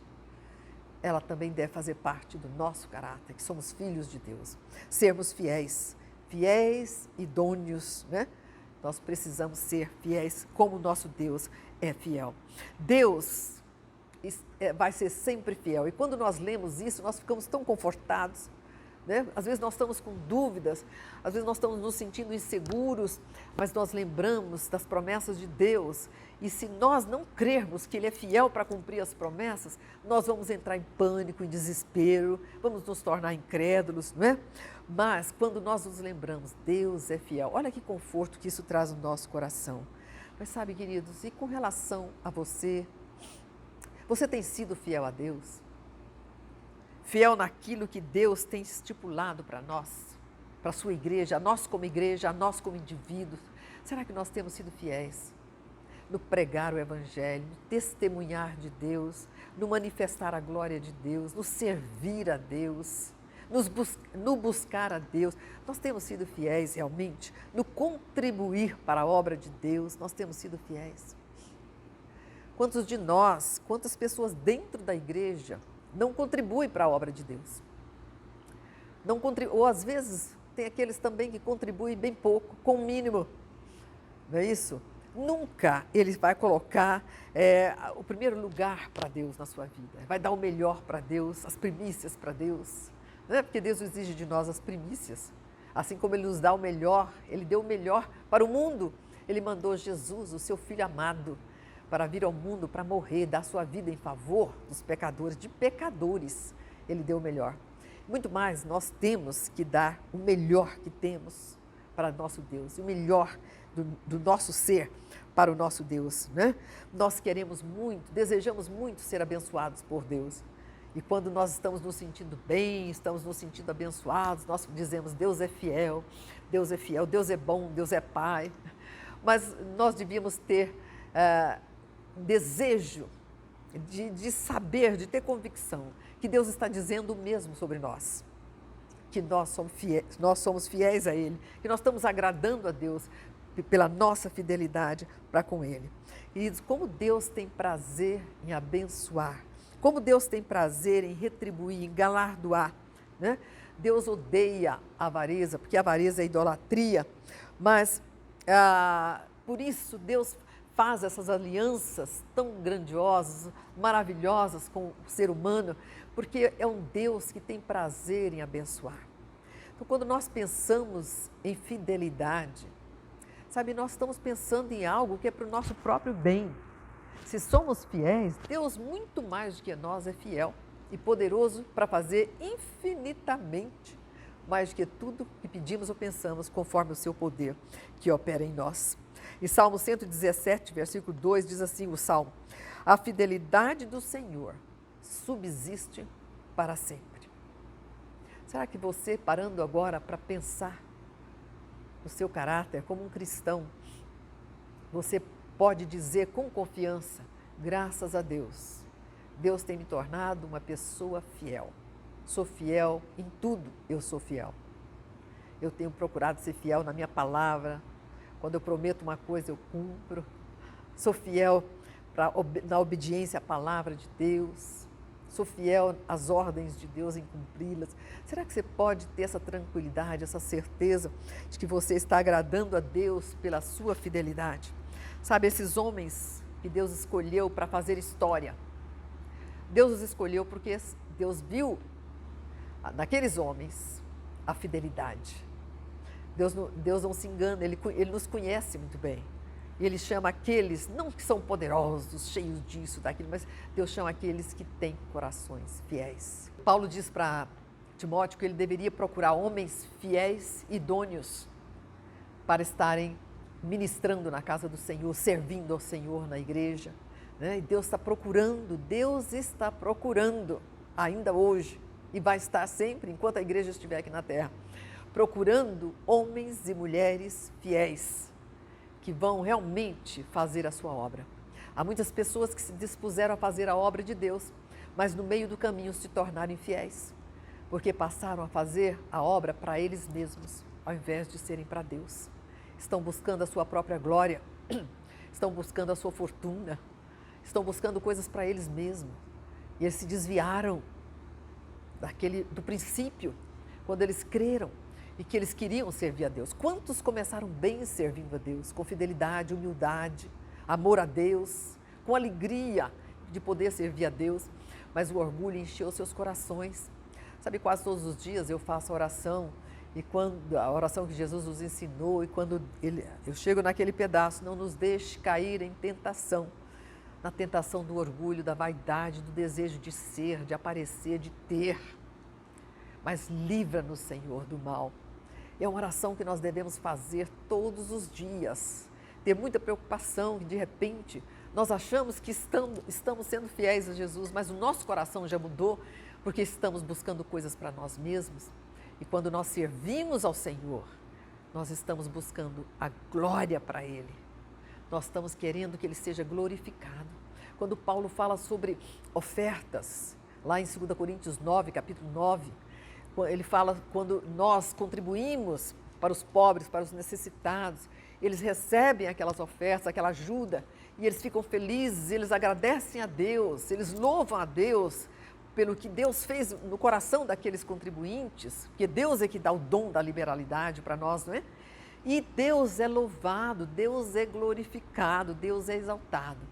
ela também deve fazer parte do nosso caráter, que somos filhos de Deus. Sermos fiéis, idôneos, né? Nós precisamos ser fiéis como o nosso Deus é fiel. Deus vai ser sempre fiel. E quando nós lemos isso, nós ficamos tão confortados, né? Às vezes nós estamos com dúvidas, às vezes nós estamos nos sentindo inseguros, mas nós lembramos das promessas de Deus. E se nós não crermos que Ele é fiel para cumprir as promessas, nós vamos entrar em pânico, em desespero, vamos nos tornar incrédulos, não é? Mas quando nós nos lembramos, Deus é fiel, olha que conforto que isso traz no nosso coração. Mas sabe, queridos, e com relação a você tem sido fiel a Deus? Fiel naquilo que Deus tem estipulado para nós, para a sua igreja, a nós como indivíduos? Será que nós temos sido fiéis no pregar o Evangelho, no testemunhar de Deus, no manifestar a glória de Deus, no servir a Deus, no buscar a Deus? Nós temos sido fiéis realmente no contribuir para a obra de Deus? Nós temos sido fiéis? Quantos de nós, quantas pessoas dentro da igreja não contribuem para a obra de Deus? Ou às vezes tem aqueles também que contribuem bem pouco, com o mínimo, não é isso? Nunca ele vai colocar o primeiro lugar para Deus na sua vida, vai dar o melhor para Deus, as primícias para Deus, não é? Porque Deus exige de nós as primícias, assim como Ele nos dá o melhor, Ele deu o melhor para o mundo, Ele mandou Jesus, o seu Filho amado, para vir ao mundo, para morrer, dar sua vida em favor dos pecadores, de pecadores, Ele deu o melhor. Muito mais, nós temos que dar o melhor que temos para nosso Deus, o melhor do nosso ser para o nosso Deus, né? Nós queremos muito, desejamos muito ser abençoados por Deus. E quando nós estamos nos sentindo bem, estamos nos sentindo abençoados, nós dizemos, Deus é fiel, Deus é bom, Deus é Pai. Mas nós devíamos ter desejo de saber, de ter convicção que Deus está dizendo o mesmo sobre nós, que nós somos fiéis a Ele, que nós estamos agradando a Deus pela nossa fidelidade para com Ele. E como Deus tem prazer em abençoar, Como Deus tem prazer em retribuir, em galardoar, né? Deus odeia a avareza, porque a avareza é idolatria, mas por isso Deus faz essas alianças tão grandiosas, maravilhosas com o ser humano, porque é um Deus que tem prazer em abençoar. Então, quando nós pensamos em fidelidade, sabe, nós estamos pensando em algo que é para o nosso próprio bem. Se somos fiéis, Deus, muito mais do que nós, é fiel e poderoso para fazer infinitamente mais do que tudo que pedimos ou pensamos, conforme o seu poder que opera em nós. Em Salmo 117, versículo 2, diz assim o Salmo: a fidelidade do Senhor subsiste para sempre. Será que você, parando agora para pensar no seu caráter como um cristão, você pode dizer com confiança: graças a Deus, Deus tem me tornado uma pessoa fiel. Sou fiel em tudo, eu sou fiel. Eu tenho procurado ser fiel na minha palavra. Quando eu prometo uma coisa, eu cumpro. Sou fiel na obediência à palavra de Deus. Sou fiel às ordens de Deus em cumpri-las. Será que você pode ter essa tranquilidade, essa certeza de que você está agradando a Deus pela sua fidelidade? Sabe, esses homens que Deus escolheu para fazer história, Deus os escolheu porque Deus viu naqueles homens a fidelidade. Deus não se engana, Ele nos conhece muito bem. E Ele chama aqueles, não que são poderosos, cheios disso, daquilo, mas Deus chama aqueles que têm corações fiéis. Paulo diz para Timóteo que ele deveria procurar homens fiéis, idôneos, para estarem ministrando na casa do Senhor, servindo ao Senhor na igreja. Né? E Deus está procurando ainda hoje, e vai estar sempre, enquanto a igreja estiver aqui na terra, procurando homens e mulheres fiéis, que vão realmente fazer a sua obra. Há muitas pessoas que se dispuseram a fazer a obra de Deus, mas no meio do caminho se tornaram infiéis, porque passaram a fazer a obra para eles mesmos, ao invés de serem para Deus. Estão buscando a sua própria glória, estão buscando a sua fortuna, estão buscando coisas para eles mesmos. E eles se desviaram do princípio, quando eles creram e que eles queriam servir a Deus. Quantos começaram bem servindo a Deus, com fidelidade, humildade, amor a Deus, com alegria de poder servir a Deus, mas o orgulho encheu seus corações. Sabe, quase todos os dias eu faço a oração, e quando a oração que Jesus nos ensinou, e quando eu chego naquele pedaço: não nos deixe cair em tentação, na tentação do orgulho, da vaidade, do desejo de ser, de aparecer, de ter, mas livra-nos, Senhor, do mal. É uma oração que nós devemos fazer todos os dias. Ter muita preocupação que, de repente, nós achamos que estamos sendo fiéis a Jesus, mas o nosso coração já mudou, porque estamos buscando coisas para nós mesmos. E quando nós servimos ao Senhor, nós estamos buscando a glória para Ele. Nós estamos querendo que Ele seja glorificado. Quando Paulo fala sobre ofertas, lá em 2 Coríntios 9, capítulo 9, ele fala quando nós contribuímos para os pobres, para os necessitados, eles recebem aquelas ofertas, aquela ajuda, e eles ficam felizes, eles agradecem a Deus, eles louvam a Deus pelo que Deus fez no coração daqueles contribuintes, porque Deus é que dá o dom da liberalidade para nós, não é? E Deus é louvado, Deus é glorificado, Deus é exaltado.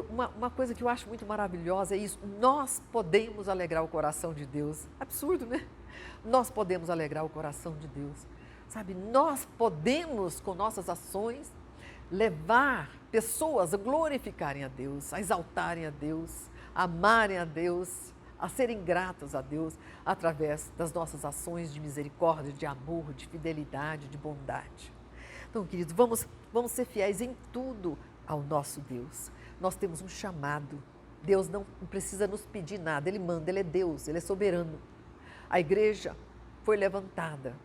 Uma coisa que eu acho muito maravilhosa é isso: nós podemos alegrar o coração de Deus. Absurdo, né? Nós podemos alegrar o coração de Deus. Sabe, nós podemos, com nossas ações, levar pessoas a glorificarem a Deus, a exaltarem a Deus, a amarem a Deus, a serem gratas a Deus, através das nossas ações de misericórdia, de amor, de fidelidade, de bondade. Então, queridos, vamos ser fiéis em tudo ao nosso Deus. Nós temos um chamado. Deus não precisa nos pedir nada, Ele manda, Ele é Deus, Ele é soberano. A igreja foi levantada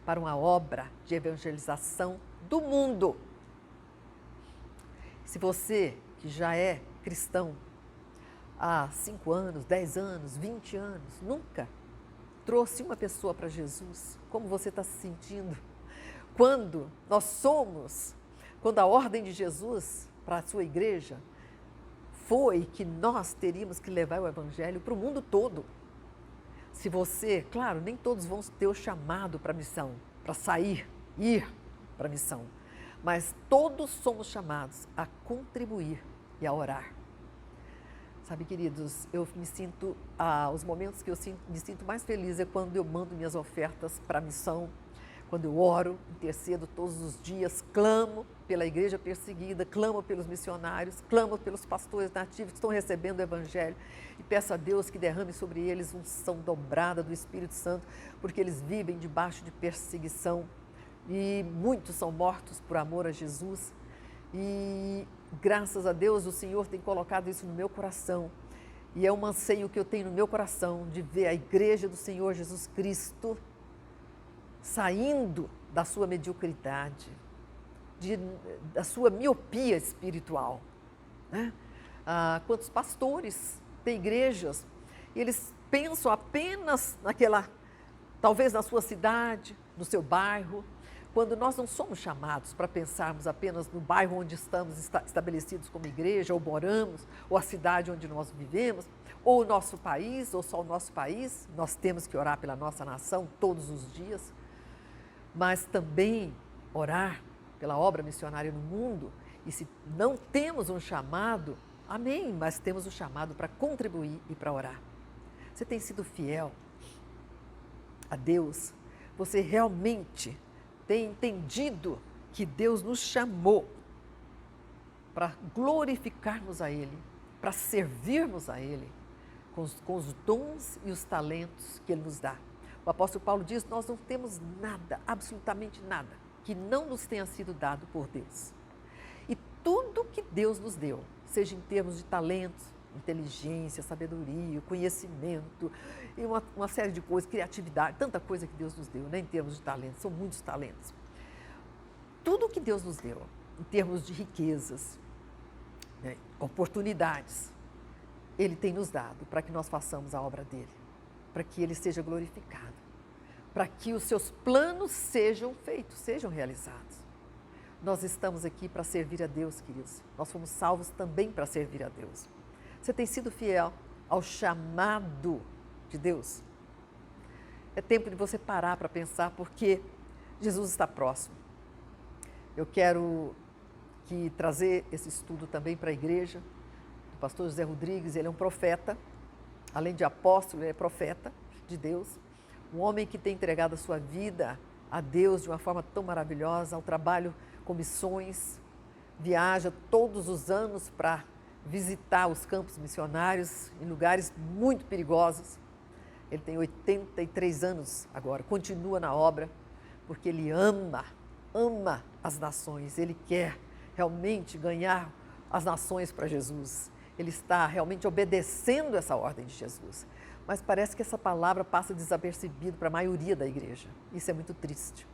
para uma obra de evangelização do mundo. Se você, que já é cristão há 5 anos, 10 anos, 20 anos, nunca trouxe uma pessoa para Jesus, como você está se sentindo? Quando a ordem de Jesus para a sua igreja foi que nós teríamos que levar o Evangelho para o mundo todo. Se você, claro, nem todos vão ter o chamado para a missão, para sair, ir para a missão, mas todos somos chamados a contribuir e a orar. Sabe, queridos, eu me sinto, os momentos que eu me sinto mais feliz é quando eu mando minhas ofertas para a missão, quando eu oro, intercedo todos os dias, clamo pela igreja perseguida, clamo pelos missionários, clamo pelos pastores nativos que estão recebendo o Evangelho e peço a Deus que derrame sobre eles unção dobrada do Espírito Santo, porque eles vivem debaixo de perseguição e muitos são mortos por amor a Jesus. E graças a Deus o Senhor tem colocado isso no meu coração e é um anseio que eu tenho no meu coração de ver a igreja do Senhor Jesus Cristo saindo da sua mediocridade, da sua miopia espiritual. Né? Quantos pastores têm igrejas e eles pensam apenas talvez na sua cidade, no seu bairro, quando nós não somos chamados para pensarmos apenas no bairro onde estamos estabelecidos como igreja, ou moramos, ou a cidade onde nós vivemos, ou o nosso país, ou só o nosso país. Nós temos que orar pela nossa nação todos os dias, mas também orar pela obra missionária no mundo. E se não temos um chamado, amém, mas temos um chamado para contribuir e para orar. Você tem sido fiel a Deus? Você realmente tem entendido que Deus nos chamou para glorificarmos a Ele, para servirmos a Ele, com os dons e os talentos que Ele nos dá. O apóstolo Paulo diz: nós não temos nada, absolutamente nada, que não nos tenha sido dado por Deus. E tudo que Deus nos deu, seja em termos de talentos, inteligência, sabedoria, conhecimento, e uma série de coisas, criatividade, tanta coisa que Deus nos deu, né, em termos de talentos, são muitos talentos. Tudo que Deus nos deu, em termos de riquezas, né, oportunidades, Ele tem nos dado para que nós façamos a obra dEle, para que Ele seja glorificado, para que os seus planos sejam feitos, sejam realizados. Nós estamos aqui para servir a Deus, queridos. Nós fomos salvos também para servir a Deus. Você tem sido fiel ao chamado de Deus? É tempo de você parar para pensar, porque Jesus está próximo. Eu quero trazer esse estudo também para a igreja, do pastor José Rodrigues. Ele é um profeta, além de apóstolo, ele é profeta de Deus. Um homem que tem entregado a sua vida a Deus de uma forma tão maravilhosa, ao trabalho com missões, viaja todos os anos para visitar os campos missionários em lugares muito perigosos. Ele tem 83 anos agora, continua na obra, porque ele ama as nações, ele quer realmente ganhar as nações para Jesus. Ele está realmente obedecendo essa ordem de Jesus. Mas parece que essa palavra passa desapercebida para a maioria da igreja. Isso é muito triste.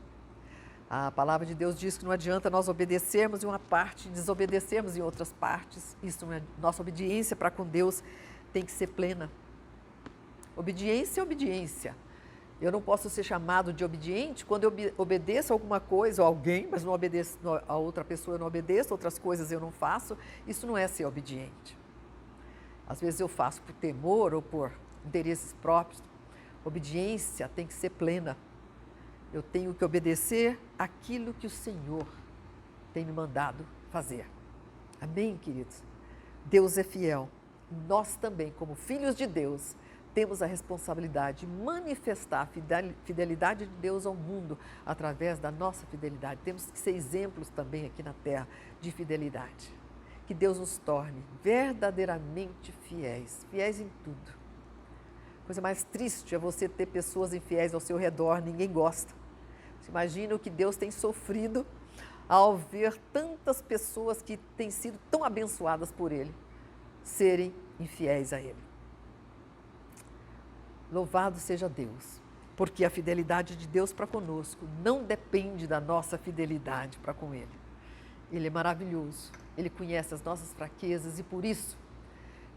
A palavra de Deus diz que não adianta nós obedecermos em uma parte e desobedecermos em outras partes. Isso não é, nossa obediência para com Deus tem que ser plena. Obediência é obediência. Eu não posso ser chamado de obediente quando eu obedeço alguma coisa ou alguém, mas não obedeço a outra pessoa, eu não obedeço, outras coisas eu não faço. Isso não é ser obediente. Às vezes eu faço por temor ou por interesses próprios. Obediência tem que ser plena. Eu tenho que obedecer aquilo que o Senhor tem me mandado fazer. Amém, queridos? Deus é fiel. Nós também, como filhos de Deus, temos a responsabilidade de manifestar a fidelidade de Deus ao mundo através da nossa fidelidade. Temos que ser exemplos também aqui na terra de fidelidade. Que Deus nos torne verdadeiramente fiéis, fiéis em tudo. A coisa mais triste é você ter pessoas infiéis ao seu redor, ninguém gosta. Você imagina o que Deus tem sofrido ao ver tantas pessoas que têm sido tão abençoadas por Ele serem infiéis a Ele. Louvado seja Deus, porque a fidelidade de Deus para conosco não depende da nossa fidelidade para com Ele. Ele é maravilhoso, Ele conhece as nossas fraquezas e por isso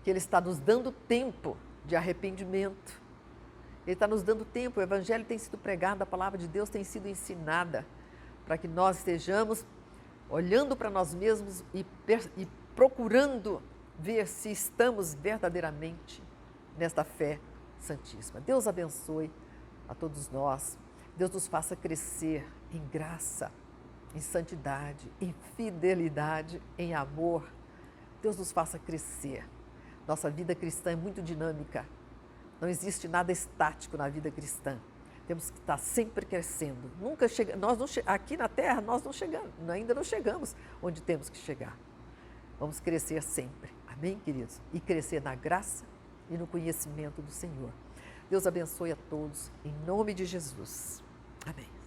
que Ele está nos dando tempo de arrependimento. Ele está nos dando tempo, o Evangelho tem sido pregado, a palavra de Deus tem sido ensinada para que nós estejamos olhando para nós mesmos e procurando ver se estamos verdadeiramente nesta fé santíssima. Deus abençoe a todos nós. Deus nos faça crescer em graça, em santidade, em fidelidade, em amor. Deus nos faça crescer. Nossa vida cristã é muito dinâmica. Não existe nada estático na vida cristã. Temos que estar sempre crescendo. Nunca chega, aqui na Terra nós não chegamos, ainda não chegamos onde temos que chegar. Vamos crescer sempre. Amém, queridos? E crescer na graça e no conhecimento do Senhor. Deus abençoe a todos, em nome de Jesus. Amém.